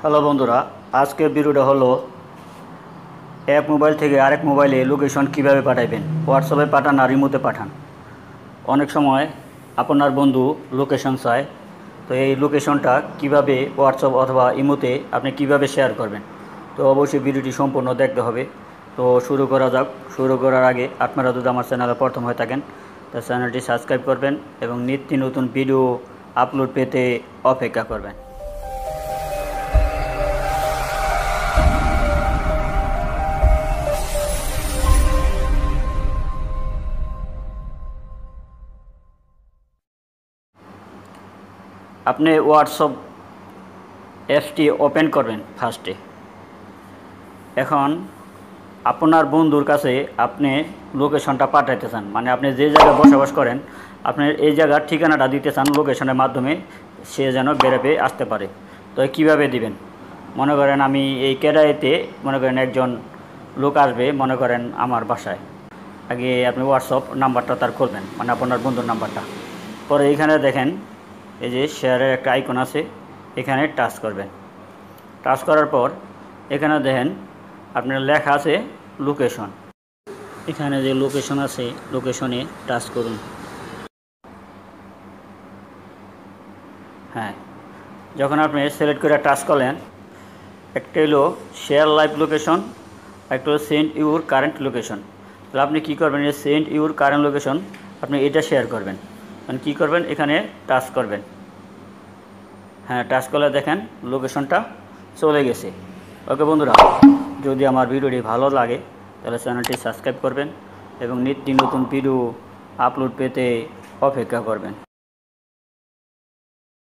Hello বন্ধুরা, আজকের ভিডিওটা হলো এক মোবাইল থেকে আরেক মোবাইলে লোকেশন কিভাবে পাঠাবেন। হোয়াটসঅ্যাপে পাঠান আর ইমোতে পাঠান। অনেক সময় আপনার বন্ধু লোকেশন চায়, তো এই লোকেশনটা কিভাবে হোয়াটসঅ্যাপ অথবা ইমোতে আপনি কিভাবে শেয়ার করবেন। তো অবশ্যই ভিডিওটি সম্পূর্ণ দেখতে হবে। তো শুরু করা যাক। শুরু করার আগে আপনারা যদি আমার চ্যানেলে প্রথম হয়ে থাকেন তো চ্যানেলটি সাবস্ক্রাইব করবেন এবং নিত্য নতুন ভিডিও আপলোড পেতে অপেক্ষা করবেন। আপনি হোয়াটসঅ্যাপ অ্যাপসটি ওপেন করবেন ফার্স্টে। এখন আপনার বন্ধুর কাছে আপনি লোকেশনটা পাঠাইতে চান, মানে আপনি যে জায়গায় বসবাস করেন আপনি এই জায়গার ঠিকানাটা দিতে চান লোকেশনের মাধ্যমে, সে যেন বেরোবে আসতে পারে। তো কিভাবে দিবেন, মনে করেন আমি এই কেরাইতে মনে করেন একজন লোক আসবে মনে করেন আমার বাসায়। আগে আপনি হোয়াটসঅ্যাপ নাম্বারটা তার করবেন, মানে আপনার বন্ধুর নাম্বারটা। পরে এইখানে দেখেন এই যে শেয়ারের একটা আইকন আছে, এখানে টাচ করবেন। টাচ করার পর এখানে দেখেন আপনার লেখা আছে লোকেশন। এখানে যে লোকেশন আছে লোকেশনে টাচ করুন। হ্যাঁ, যখন আপনি সিলেক্ট করে টাচ করলেন, একটা হলো শেয়ার লাইভ লোকেশন, একটা হলো সেন্ড ইউর কারেন্ট লোকেশন। তাহলে আপনি কী করবেন, এই সেন্ড ইউর কারেন্ট লোকেশন আপনি এটা শেয়ার করবেন। মানে কী করবেন, এখানে টাচ করবেন। হ্যাঁ, টাচ করলে দেখেন লোকেশনটা চলে গেছে। ওকে বন্ধুরা, যদি আমার ভিডিওটি ভালো লাগে তাহলে চ্যানেলটি সাবস্ক্রাইব করবেন এবং নিত্য নতুন ভিডিও আপলোড পেতে অপেক্ষা করবেন।